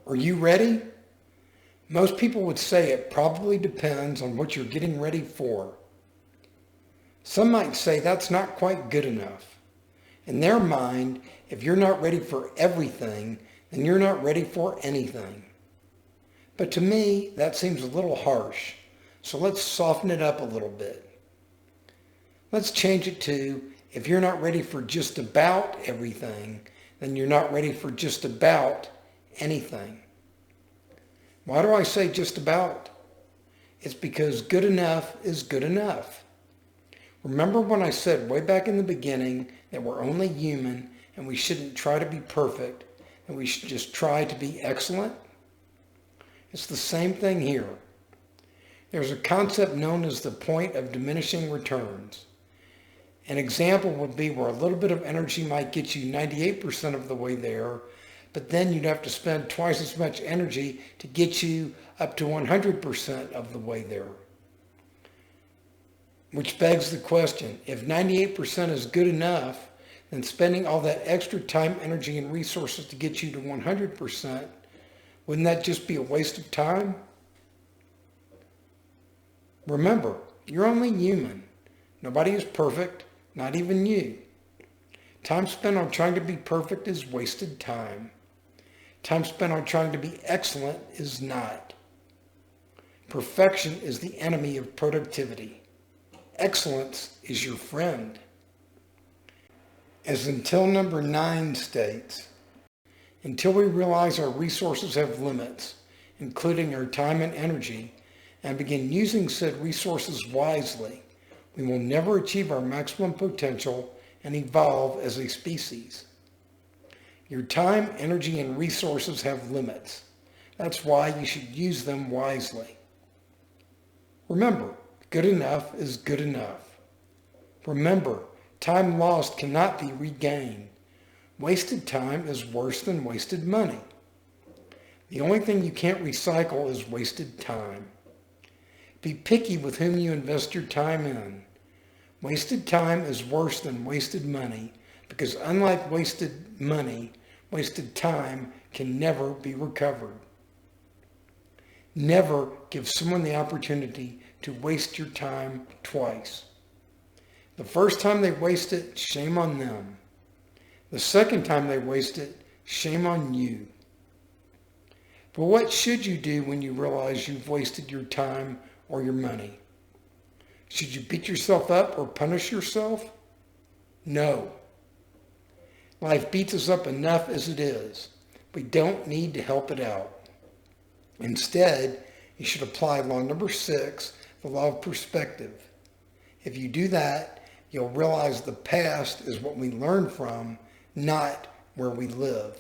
Are you ready? Most people would say it probably depends on what you're getting ready for. Some might say that's not quite good enough. In their mind, if you're not ready for everything, then you're not ready for anything. But to me, that seems a little harsh, so let's soften it up a little bit. Let's change it to, if you're not ready for just about everything, then you're not ready for just about anything. Why do I say just about? It's because good enough is good enough. Remember when I said way back in the beginning that we're only human and we shouldn't try to be perfect and we should just try to be excellent? It's the same thing here. There's a concept known as the point of diminishing returns. An example would be where a little bit of energy might get you 98% of the way there, but then you'd have to spend twice as much energy to get you up to 100% of the way there. Which begs the question, if 98% is good enough, then spending all that extra time, energy, and resources to get you to 100%, wouldn't that just be a waste of time? Remember, you're only human. Nobody is perfect, not even you. Time spent on trying to be perfect is wasted time. Time spent on trying to be excellent is not. Perfection is the enemy of productivity. Excellence is your friend. As until number 9 states, until we realize our resources have limits, including our time and energy, and begin using said resources wisely, we will never achieve our maximum potential and evolve as a species. Your time, energy, and resources have limits. That's why you should use them wisely. Remember, good enough is good enough. Remember, time lost cannot be regained. Wasted time is worse than wasted money. The only thing you can't recycle is wasted time. Be picky with whom you invest your time in. Wasted time is worse than wasted money because unlike wasted money, wasted time can never be recovered. Never give someone the opportunity to waste your time twice. The first time they waste it, shame on them. The second time they waste it, shame on you. But what should you do when you realize you've wasted your time or your money? Should you beat yourself up or punish yourself? No. Life beats us up enough as it is. We don't need to help it out. Instead, you should apply law number 6, the law of perspective. If you do that, you'll realize the past is what we learn from, not where we live.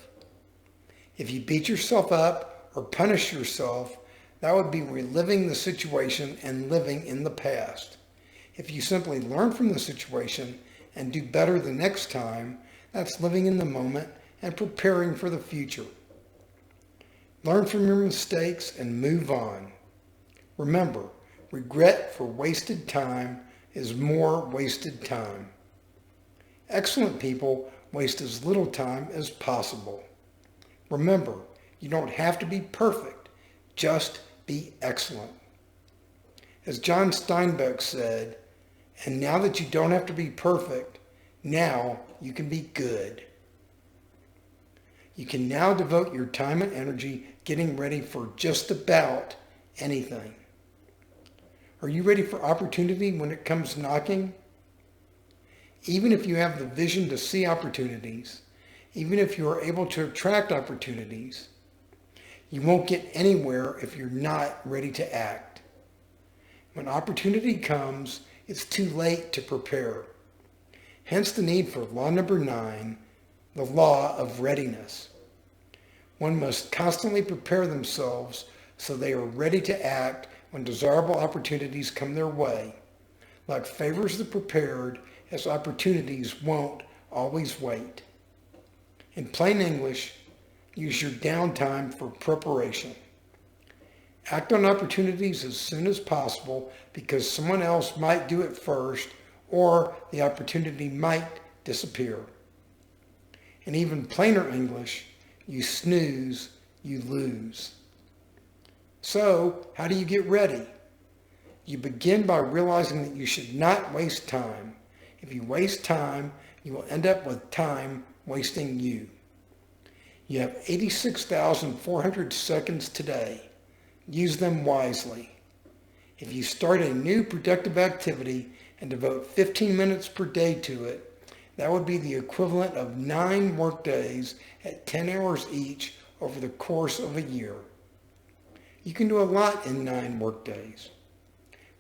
If you beat yourself up or punish yourself, that would be reliving the situation and living in the past. If you simply learn from the situation and do better the next time, that's living in the moment and preparing for the future. Learn from your mistakes and move on. Remember, regret for wasted time is more wasted time. Excellent people waste as little time as possible. Remember, you don't have to be perfect, just be excellent. As John Steinbeck said, and now that you don't have to be perfect, now you can be good. You can now devote your time and energy getting ready for just about anything. Are you ready for opportunity when it comes knocking? Even if you have the vision to see opportunities, even if you are able to attract opportunities, you won't get anywhere if you're not ready to act. When opportunity comes, it's too late to prepare. Hence the need for law number 9, the law of readiness. One must constantly prepare themselves so they are ready to act when desirable opportunities come their way. Luck favors the prepared, as opportunities won't always wait. In plain English, use your downtime for preparation. Act on opportunities as soon as possible because someone else might do it first or the opportunity might disappear. In even plainer English, you snooze, you lose. So, how do you get ready? You begin by realizing that you should not waste time. If you waste time, you will end up with time wasting you. You have 86,400 seconds today. Use them wisely. If you start a new productive activity and devote 15 minutes per day to it, that would be the equivalent of 9 work days at 10 hours each over the course of a year. You can do a lot in 9 work days.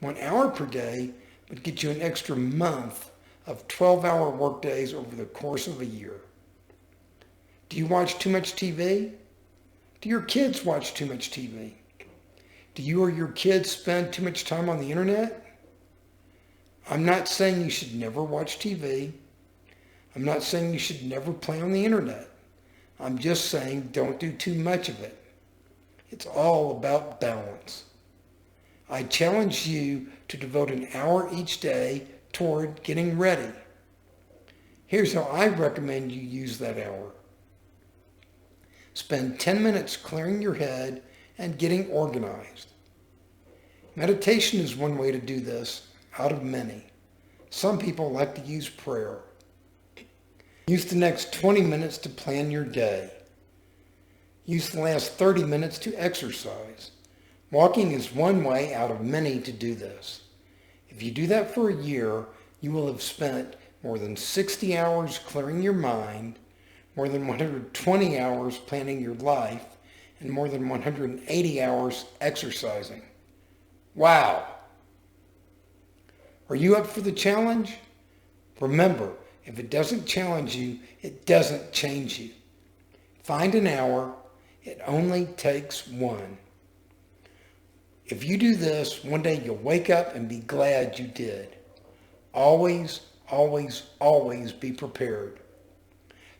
1 hour per day would get you an extra month of 12-hour work days over the course of a year. Do you watch too much TV? Do your kids watch too much TV? Do you or your kids spend too much time on the internet? I'm not saying you should never watch TV. I'm not saying you should never play on the internet. I'm just saying don't do too much of it. It's all about balance. I challenge you to devote an hour each day toward getting ready. Here's how I recommend you use that hour. Spend 10 minutes clearing your head and getting organized. Meditation is one way to do this out of many. Some people like to use prayer. Use the next 20 minutes to plan your day. Use the last 30 minutes to exercise. Walking is one way out of many to do this. If you do that for a year, you will have spent more than 60 hours clearing your mind, more than 120 hours planning your life, and more than 180 hours exercising. Wow! Are you up for the challenge? Remember, if it doesn't challenge you, it doesn't change you. Find an hour. It only takes one. If you do this, one day you'll wake up and be glad you did. Always, always, always be prepared.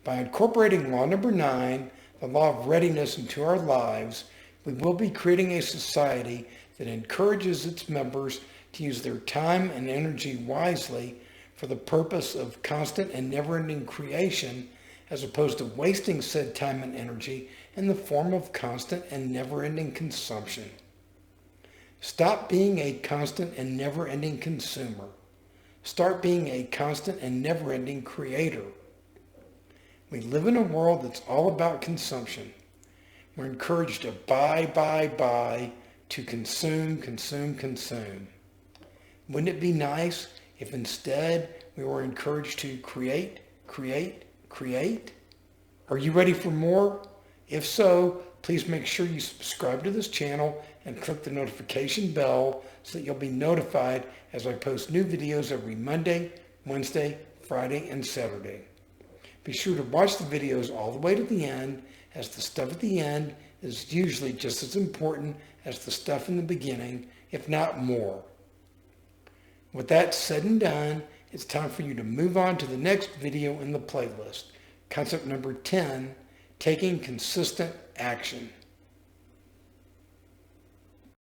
By incorporating law number 9, the law of readiness, into our lives, we will be creating a society that encourages its members to use their time and energy wisely for the purpose of constant and never-ending creation, as opposed to wasting said time and energy in the form of constant and never-ending consumption. Stop being a constant and never-ending consumer. Start being a constant and never-ending creator. We live in a world that's all about consumption. We're encouraged to buy, to consume. Wouldn't it be nice if instead we were encouraged to create? Are you ready for more? If so, please make sure you subscribe to this channel and click the notification bell so that you'll be notified as I post new videos every Monday, Wednesday, Friday, and Saturday. Be sure to watch the videos all the way to the end, as the stuff at the end is usually just as important as the stuff in the beginning, if not more. With that said and done, it's time for you to move on to the next video in the playlist. Concept number 10, taking consistent action.